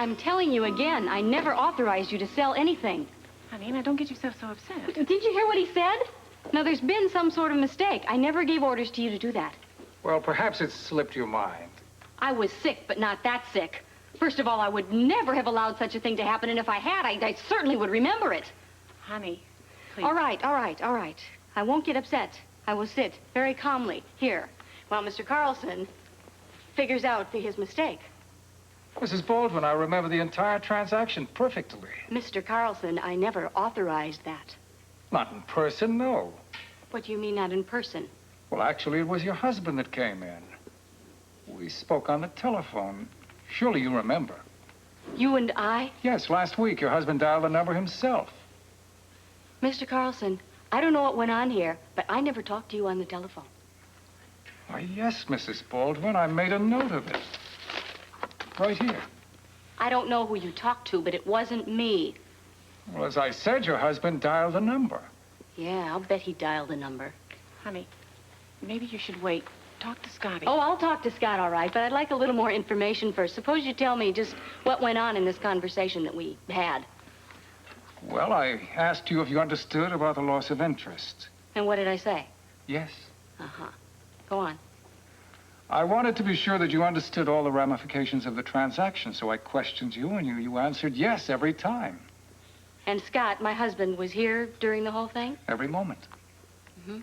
I'm telling you again, I never authorized you to sell anything. Honey, now don't get yourself so upset. Did you hear what he said? Now, there's been some sort of mistake. I never gave orders to you to do that. Well, perhaps it slipped your mind. I was sick, but not that sick. First of all, I would never have allowed such a thing to happen, and if I had, I certainly would remember it. Honey, please. All right. I won't get upset. I will sit very calmly here while Mr. Carlson figures out his mistake. Mrs. Baldwin, I remember the entire transaction perfectly. Mr. Carlson, I never authorized that. Not in person, no. What do you mean, not in person? Well, actually, it was your husband that came in. We spoke on the telephone. Surely you remember. You and I? Yes, last week your husband dialed the number himself. Mr. Carlson, I don't know what went on here, but I never talked to you on the telephone. Why, yes, Mrs. Baldwin, I made a note of it. Right here. I don't know who you talked to, but it wasn't me. Well, as I said, your husband dialed the number. Yeah, I'll bet he dialed the number. Honey, maybe you should wait. Talk to Scotty. Oh, I'll talk to Scott, all right, but I'd like a little more information first. Suppose you tell me just what went on in this conversation that we had. Well, I asked you if you understood about the loss of interest. And what did I say? Yes. Uh-huh. Go on. I wanted to be sure that you understood all the ramifications of the transaction, so I questioned you, and you answered yes every time. And Scott, my husband, was here during the whole thing? Every moment. Mm-hmm.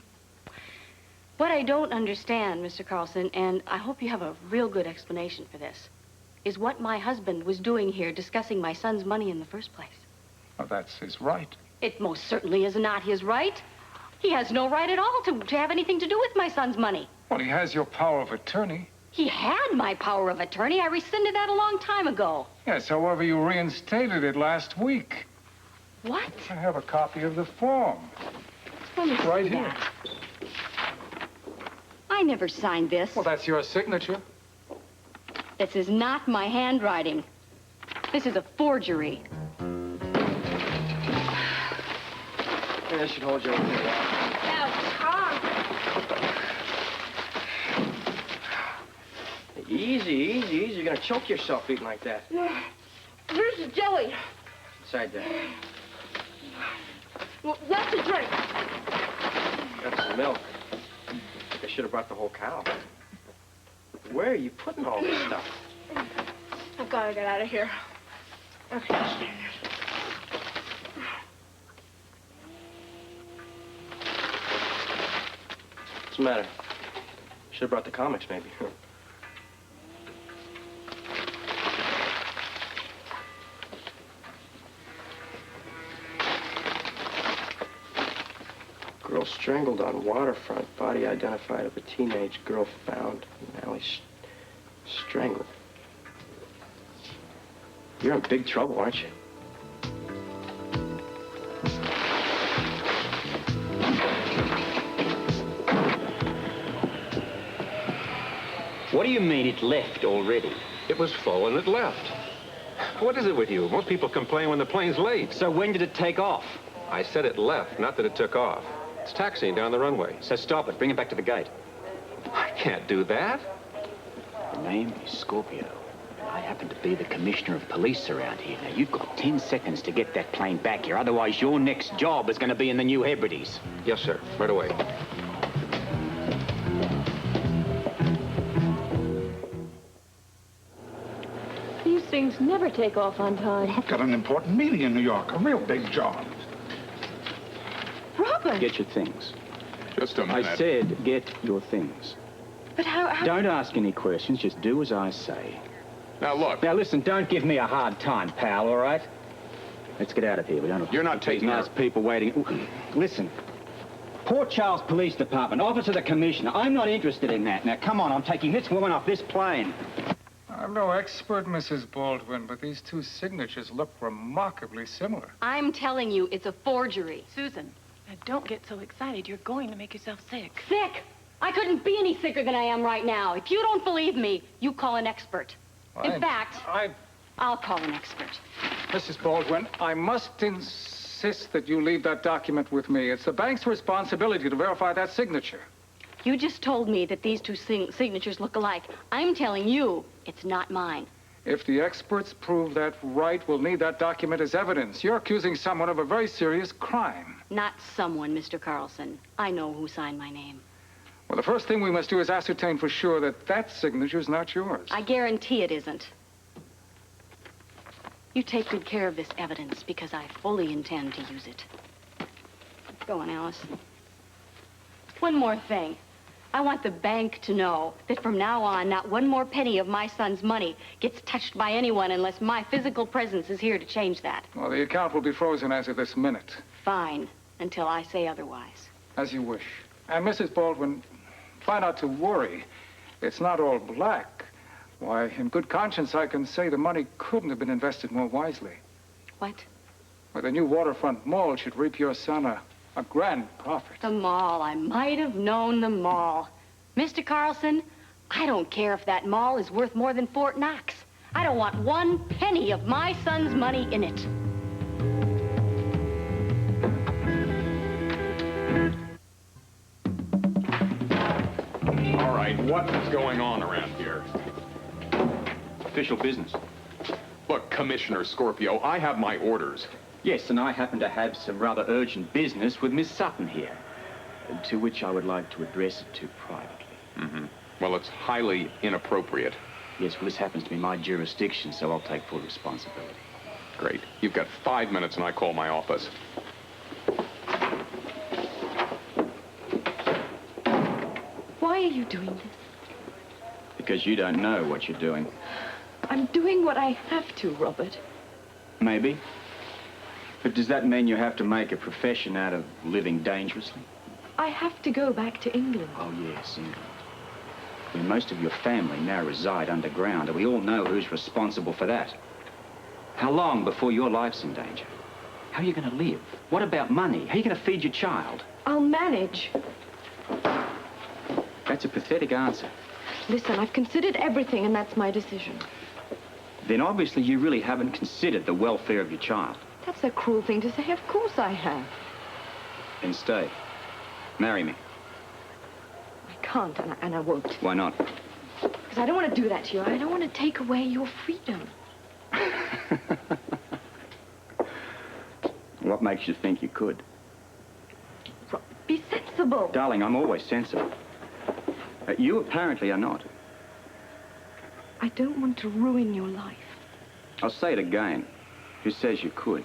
What I don't understand, Mr. Carlson, and I hope you have a real good explanation for this, is what my husband was doing here discussing my son's money in the first place. Well, that's his right. It most certainly is not his right. He has no right at all to have anything to do with my son's money. Well, he has your power of attorney. He had my power of attorney. I rescinded that a long time ago. Yes, however, you reinstated it last week. What? I have a copy of the form. Let me see Right here. that. I never signed this. Well, that's your signature. This is not my handwriting. This is a forgery. I should hold you over here. Now, Tom. Easy, easy, easy. You're gonna choke yourself eating like that. Where's the jelly? Inside there. Well, that's a drink. That's the milk. I should have brought the whole cow. Where are you putting all this stuff? I've got to get out of here. I can't stand it. What's the matter? Should have brought the comics, maybe. Girl strangled on waterfront. Body identified of a teenage girl found in alley strangled. You're in big trouble, aren't you? What do you mean it left already? It was full and it left. What is it with you? Most people complain when the plane's late. So when did it take off? I said it left, not that it took off. It's taxiing down the runway. So stop it. Bring it back to the gate. I can't do that. The name is Scorpio. I happen to be the commissioner of police around here. Now, you've got 10 seconds to get that plane back here. Otherwise, your next job is going to be in the New Hebrides. Yes, sir. Right away. These things never take off on time. I've got an important meeting in New York, a real big job. Robert! Get your things. Just a minute. I said get your things. But how... Don't ask any questions. Just do as I say. Now, look. Now, listen, don't give me a hard time, pal, all right? Let's get out of here. We don't have You're not these taking nice people waiting. Listen. Port Charles Police Department, Office of the Commissioner. I'm not interested in that. Now, come on, I'm taking this woman off this plane. I'm no expert, Mrs. Baldwin, but these two signatures look remarkably similar. I'm telling you, it's a forgery. Susan, now don't get so excited. You're going to make yourself sick. Sick? I couldn't be any sicker than I am right now. If you don't believe me, you call an expert. In fact, I'll call an expert. Mrs. Baldwin, I must insist that you leave that document with me. It's the bank's responsibility to verify that signature. You just told me that these two signatures look alike. I'm telling you, it's not mine. If the experts prove that right, we'll need that document as evidence. You're accusing someone of a very serious crime. Not someone, Mr. Carlson. I know who signed my name. Well, the first thing we must do is ascertain for sure that that signature is not yours. I guarantee it isn't. You take good care of this evidence because I fully intend to use it. Go on, Alice. One more thing. I want the bank to know that from now on, not one more penny of my son's money gets touched by anyone unless my physical presence is here to change that. Well, the account will be frozen as of this minute. Fine, until I say otherwise. As you wish. And Mrs. Baldwin, try not to worry. It's not all black. Why, in good conscience, I can say the money couldn't have been invested more wisely. What? Well, the new waterfront mall should reap your son a grand profit. The mall. I might have known the mall. Mr. Carlson, I don't care if that mall is worth more than Fort Knox. I don't want one penny of my son's money in it. All right, what is going on around here? Official business. Look, Commissioner Scorpio, I have my orders. Yes, and I happen to have some rather urgent business with Miss Sutton here, to which I would like to address it to privately. Mm-hmm. Well, it's highly inappropriate. Yes, well, this happens to be my jurisdiction, so I'll take full responsibility. Great. You've got 5 minutes and I call my office. Why are you doing this? Because you don't know what you're doing. I'm doing what I have to, Robert. Maybe. But does that mean you have to make a profession out of living dangerously? I have to go back to England. Oh, yes, England. Where most of your family now reside underground, and we all know who's responsible for that. How long before your life's in danger? How are you going to live? What about money? How are you going to feed your child? I'll manage. That's a pathetic answer. Listen, I've considered everything, and that's my decision. Then obviously you really haven't considered the welfare of your child. That's a cruel thing to say. Of course I have. Then stay. Marry me. I can't, and I won't. Why not? Because I don't want to do that to you. I don't want to take away your freedom. What makes you think you could? Be sensible. Darling, I'm always sensible. You apparently are not. I don't want to ruin your life. I'll say it again. Who says you could?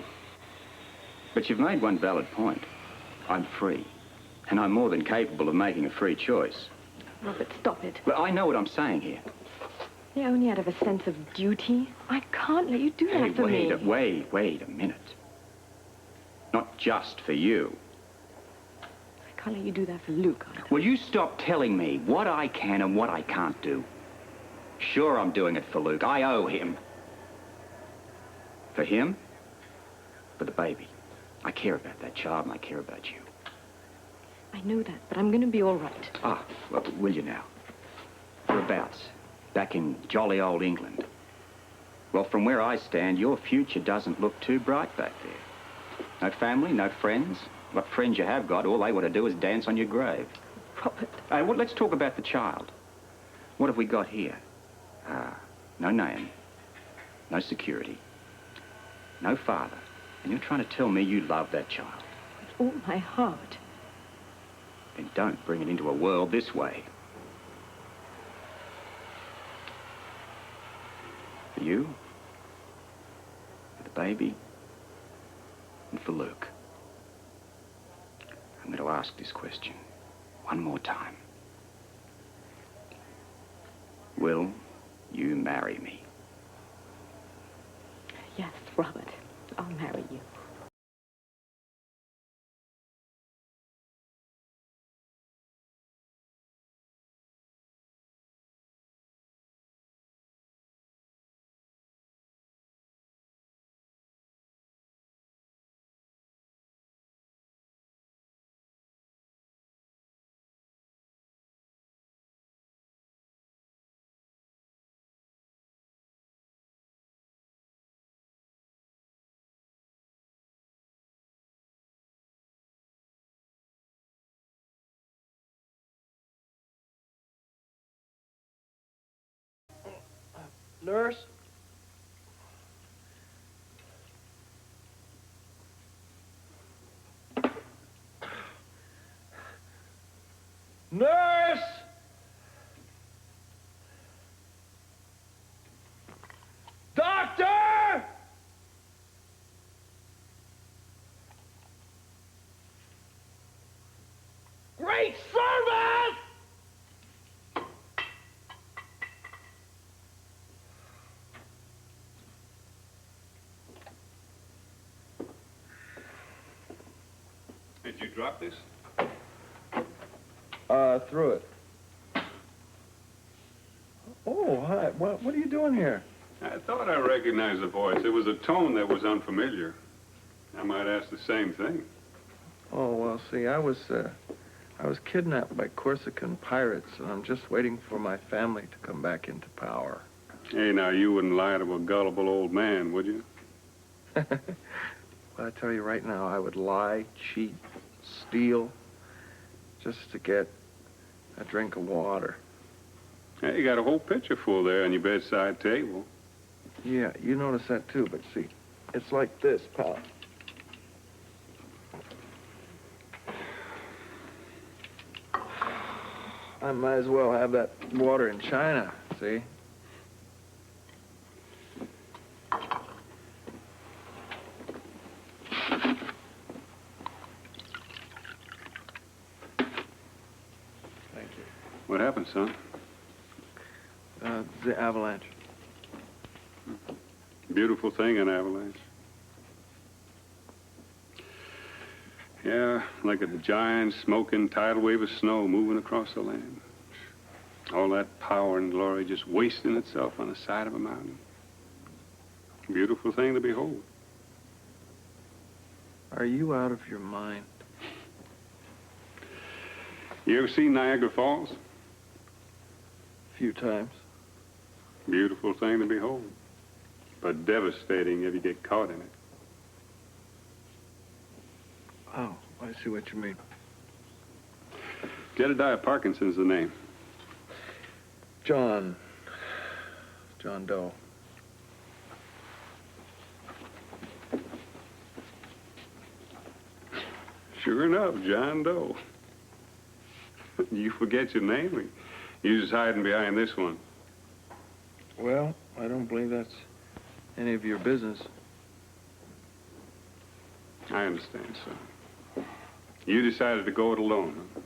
But you've made one valid point. I'm free. And I'm more than capable of making a free choice. Robert, stop it. Well, I know what I'm saying here. Yeah, only out of a sense of duty. I can't let you do that for me. Wait a minute. Not just for you. I can't let you do that for Luke either. Will you stop telling me what I can and what I can't do? Sure, I'm doing it for Luke. I owe him. For him? For the baby. I care about that child and I care about you. I know that, but I'm going to be all right. Ah, well, will you now? Whereabouts? Back in jolly old England. Well, from where I stand, your future doesn't look too bright back there. No family, no friends. What friends you have got, all they want to do is dance on your grave. Robert. Well, let's talk about the child. What have we got here? No name, no security, no father. And you're trying to tell me you love that child. With all my heart. Then don't bring it into a world this way. For you, for the baby, and for Luke. I'm going to ask this question one more time. Will you marry me? Yes, Robert. I'll marry you. Nurse, Nurse! Doctor! Great service! Did you drop this? Through it. Oh, hi. What are you doing here? I thought I recognized the voice. It was a tone that was unfamiliar. I might ask the same thing. Oh, well, see, I was kidnapped by Corsican pirates, and I'm just waiting for my family to come back into power. Hey, now, you wouldn't lie to a gullible old man, would you? Well, I tell you right now, I would lie, cheat, steal, just to get a drink of water. Hey, you got a whole pitcher full there on your bedside table. Yeah, you notice that too, but see, it's like this, pal. I might as well have that water in China, see? Thank you. What happened, son? The avalanche. Beautiful thing, an avalanche. Yeah, like a giant smoking tidal wave of snow moving across the land. All that power and glory just wasting itself on the side of a mountain. Beautiful thing to behold. Are you out of your mind? You ever seen Niagara Falls? A few times. Beautiful thing to behold. But devastating if you get caught in it. Oh, I see what you mean. Jedediah Parkinson's the name. John Doe. Sure enough, John Doe. You forget your name. You're just hiding behind this one. Well, I don't believe that's any of your business. I understand, son. You decided to go it alone, huh?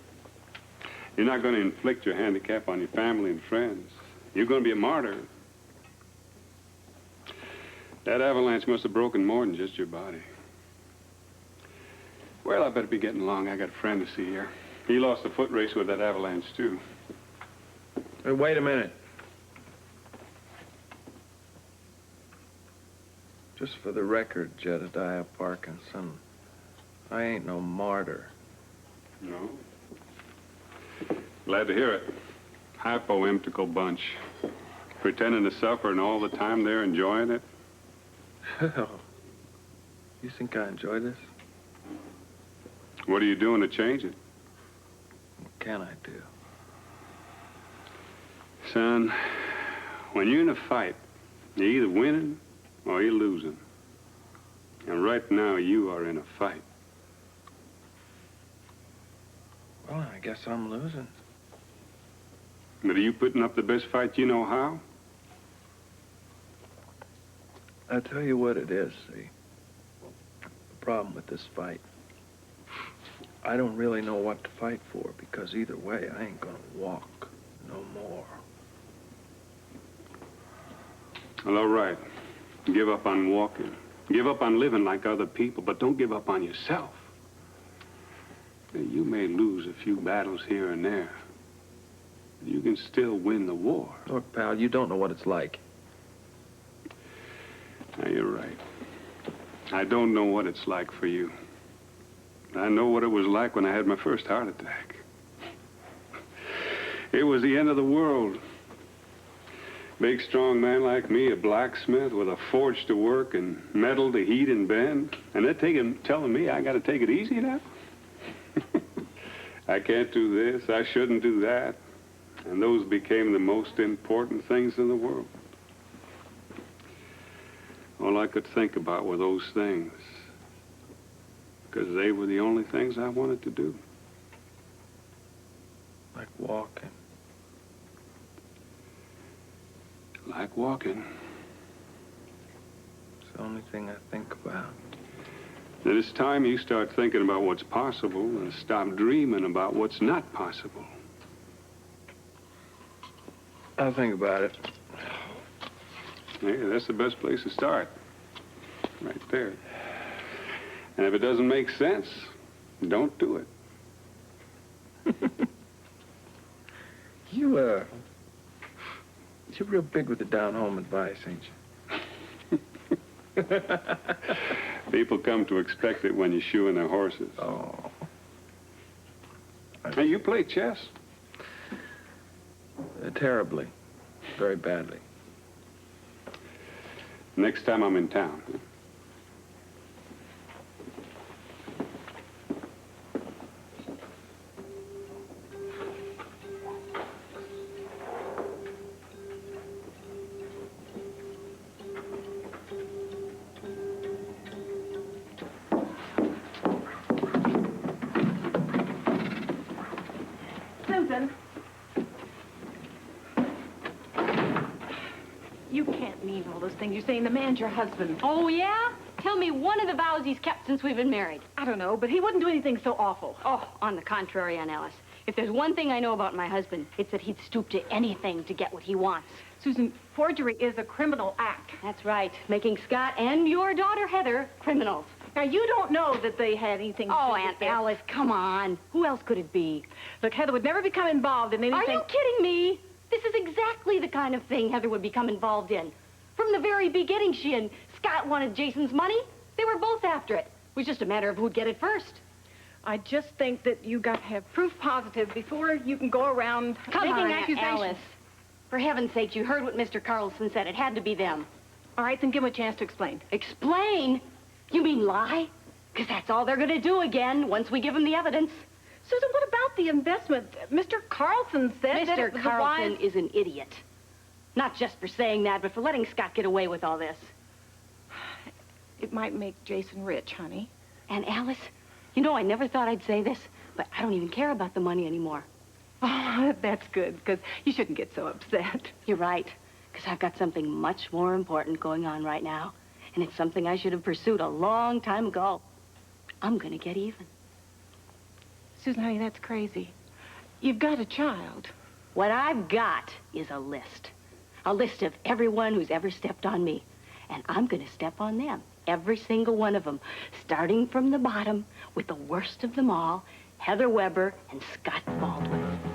You're not going to inflict your handicap on your family and friends. You're going to be a martyr. That avalanche must have broken more than just your body. Well, I better be getting along. I got a friend to see here. He lost a foot race with that avalanche, too. Hey, wait a minute. Just for the record, Jedediah Parkinson, I ain't no martyr. No? Glad to hear it. Hypo-emptical bunch. Pretending to suffer and all the time they're enjoying it. You think I enjoy this? What are you doing to change it? What can I do? Son, when you're in a fight, you're either winning or you're losing. And right now, you are in a fight. Well, I guess I'm losing. But are you putting up the best fight you know how? I tell you what it is, see? The problem with this fight, I don't really know what to fight for, because either way, I ain't gonna walk no more. Well, all right. Give up on walking. Give up on living like other people, but don't give up on yourself. You may lose a few battles here and there. But you can still win the war. Look, pal, you don't know what it's like. Now, you're right. I don't know what it's like for you. I know what it was like when I had my first heart attack. It was the end of the world. Big, strong man like me, a blacksmith with a forge to work and metal to heat and bend. And they're telling me I got to take it easy now? I can't do this. I shouldn't do that. And those became the most important things in the world. All I could think about were those things, because they were the only things I wanted to do. Like walking. Like walking. It's the only thing I think about. Then it's time you start thinking about what's possible and stop dreaming about what's not possible. I'll think about it. Yeah, that's the best place to start. Right there. And if it doesn't make sense, don't do it. You're real big with the down-home advice, ain't you? People come to expect it when you're shoeing their horses. Oh. Hey, you play chess? Terribly. Very badly. Next time I'm in town. Susan. You can't mean all those things you're saying. The man's your husband. Oh, yeah? Tell me one of the vows he's kept since we've been married. I don't know, but he wouldn't do anything so awful. Oh, on the contrary, Aunt Alice. If there's one thing I know about my husband, it's that he'd stoop to anything to get what he wants. Susan, forgery is a criminal act. That's right. Making Scott and your daughter, Heather, criminals. Now, you don't know that they had anything to do Oh, with Aunt this. Alice, come on. Who else could it be? Look, Heather would never become involved in anything. Are you kidding me? This is exactly the kind of thing Heather would become involved in. From the very beginning, she and Scott wanted Jason's money. They were both after it. It was just a matter of who'd get it first. I just think that you got to have proof positive before you can go around Come making on, Aunt accusations. Alice. For heaven's sake, you heard what Mr. Carlson said. It had to be them. All right, then give him a chance to explain. Explain? You mean lie? Because that's all they're going to do again once we give them the evidence. Susan, what about the investment? Mr. Carlson said that Mr. it was Carlson a wise... is an idiot. Not just for saying that, but for letting Scott get away with all this. It might make Jason rich, honey. And Alice, you know, I never thought I'd say this, but I don't even care about the money anymore. Oh, that's good, because you shouldn't get so upset. You're right, because I've got something much more important going on right now, and it's something I should have pursued a long time ago. I'm going to get even. Susan, honey, that's crazy. You've got a child. What I've got is a list. A list of everyone who's ever stepped on me. And I'm going to step on them. Every single one of them. Starting from the bottom with the worst of them all, Heather Weber and Scott Baldwin.